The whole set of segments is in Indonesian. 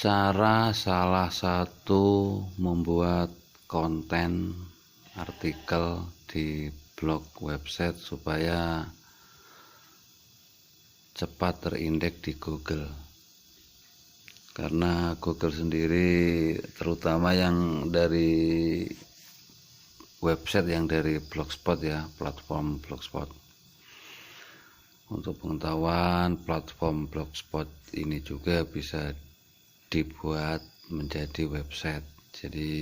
Cara salah satu membuat konten artikel di blog website supaya cepat terindeks di Google. Karena Google sendiri, terutama yang dari website yang dari Blogspot ya, platform Blogspot. Untuk pengetahuan, platform Blogspot ini juga bisa dibuat menjadi website. Jadi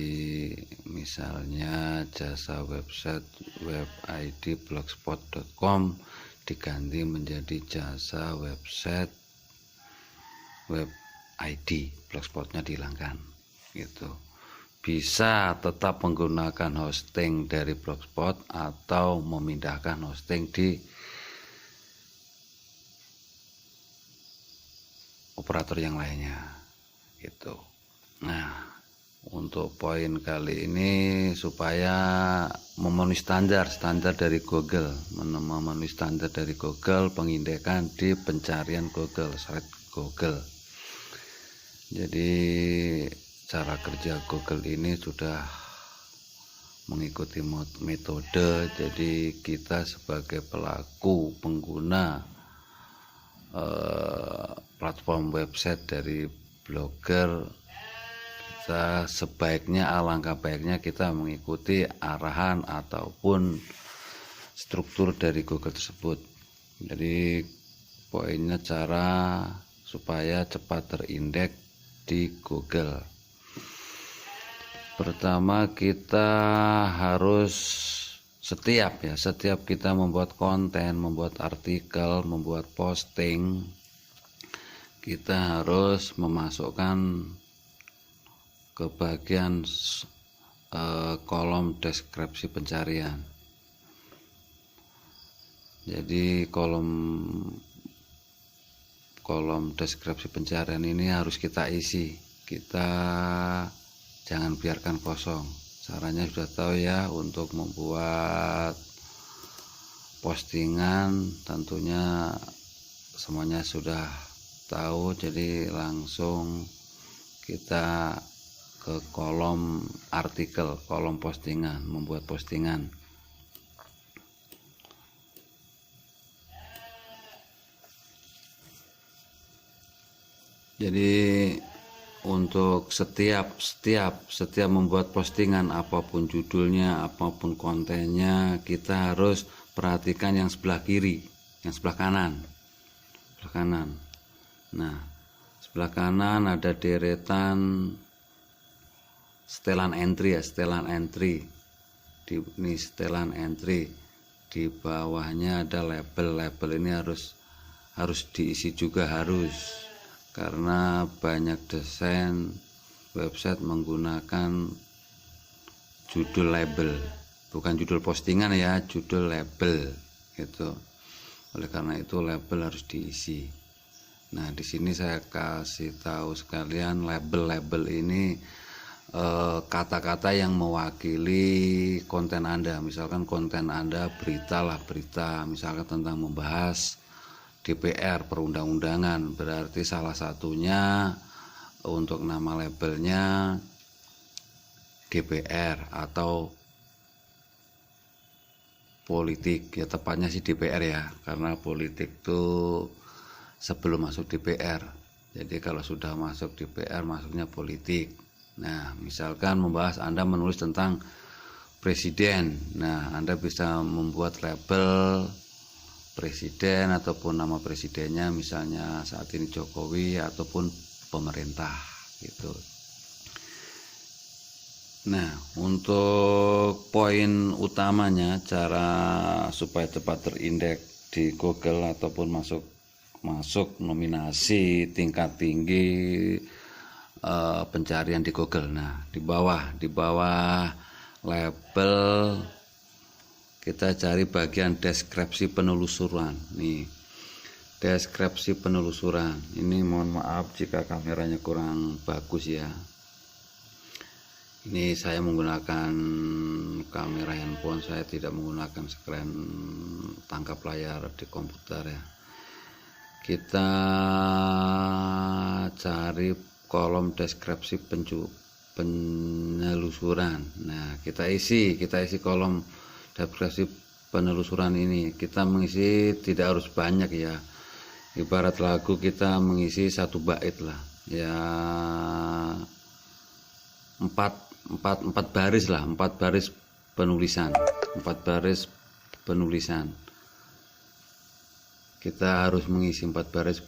misalnya jasa website web id blogspot.com diganti menjadi jasa website web id, blogspotnya dihilangkan gitu. Bisa tetap menggunakan hosting dari Blogspot atau memindahkan hosting di operator yang lainnya gitu. Nah, untuk poin kali ini supaya memenuhi standar dari Google, memenuhi standar dari Google pengindekan di pencarian Google, search Google. Jadi cara kerja Google ini sudah mengikuti metode. Jadi kita sebagai pelaku pengguna platform website dari blogger, kita sebaiknya, alangkah baiknya kita mengikuti arahan ataupun struktur dari Google tersebut. Jadi poinnya cara supaya cepat terindeks di Google. Pertama, kita harus setiap kita membuat konten, membuat artikel, membuat posting, kita harus memasukkan ke bagian kolom deskripsi pencarian. Jadi kolom deskripsi pencarian ini harus kita isi. Kita jangan biarkan kosong. Caranya sudah tahu ya, untuk membuat postingan tentunya semuanya sudah tahu. Jadi langsung kita ke kolom artikel, kolom postingan, membuat postingan. Jadi untuk setiap membuat postingan, apapun judulnya, apapun kontennya, kita harus perhatikan yang sebelah kiri, yang sebelah kanan. Nah, sebelah kanan ada deretan setelan entry ya, setelan entry. Ini setelan entry. Di bawahnya ada label. Label ini harus diisi juga, harus. Karena banyak desain website menggunakan judul label, bukan judul postingan ya, judul label gitu. Oleh karena itu label harus diisi. Nah, di sini saya kasih tahu sekalian label ini kata-kata yang mewakili konten Anda. Misalkan konten Anda berita, misalkan tentang membahas DPR, perundang-undangan, berarti salah satunya untuk nama labelnya DPR atau politik. Ya tepatnya sih DPR ya, karena politik itu sebelum masuk DPR. Jadi kalau sudah masuk DPR masuknya politik. Nah, misalkan membahas, Anda menulis tentang presiden. Nah, Anda bisa membuat label presiden ataupun nama presidennya, misalnya saat ini Jokowi ataupun pemerintah gitu. Nah, untuk poin utamanya cara supaya cepat terindeks di Google ataupun masuk nominasi tingkat tinggi pencarian di Google. Nah, di bawah label kita cari bagian deskripsi penelusuran. Nih, deskripsi penelusuran. Ini mohon maaf jika kameranya kurang bagus ya. Ini saya menggunakan kamera handphone, saya tidak menggunakan screen tangkap layar di komputer ya. Kita cari kolom deskripsi penelusuran. Nah, kita isi kolom deskripsi penelusuran ini. Kita mengisi tidak harus banyak ya. Ibarat lagu kita mengisi 1 bait lah. Ya 4 baris lah, 4 baris penulisan. 4 baris penulisan. Kita harus mengisi 4 baris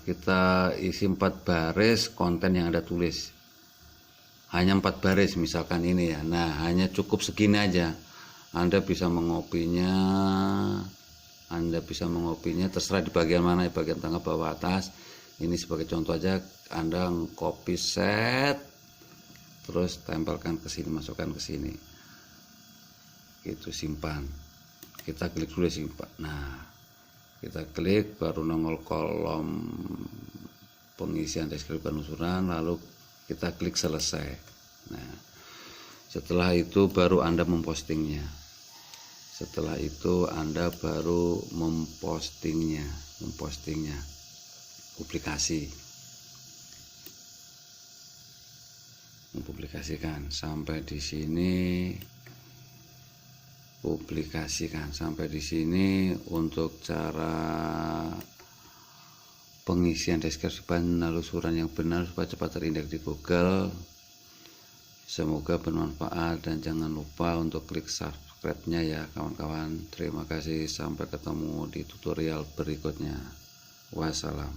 kita isi 4 baris konten yang Anda tulis. Hanya 4 baris misalkan ini ya. Nah, hanya cukup segini aja. Anda bisa mengopinya terserah di bagian mana, di bagian tengah, bawah, atas. Ini sebagai contoh aja, Anda copy set terus tempelkan ke sini, masukkan ke sini. Gitu, simpan. Kita klik dulu simpan. Nah, kita klik baru nongol kolom pengisian deskripsi penelusuran, lalu kita klik selesai. Nah, setelah itu baru Anda mempostingnya. Mempublikasikan sampai di sini. Sampai di sini untuk cara pengisian deskripsi penelusuran yang benar supaya cepat terindeks di Google. Semoga bermanfaat dan jangan lupa untuk klik subscribe-nya ya kawan-kawan. Terima kasih, sampai ketemu di tutorial berikutnya. Wassalam.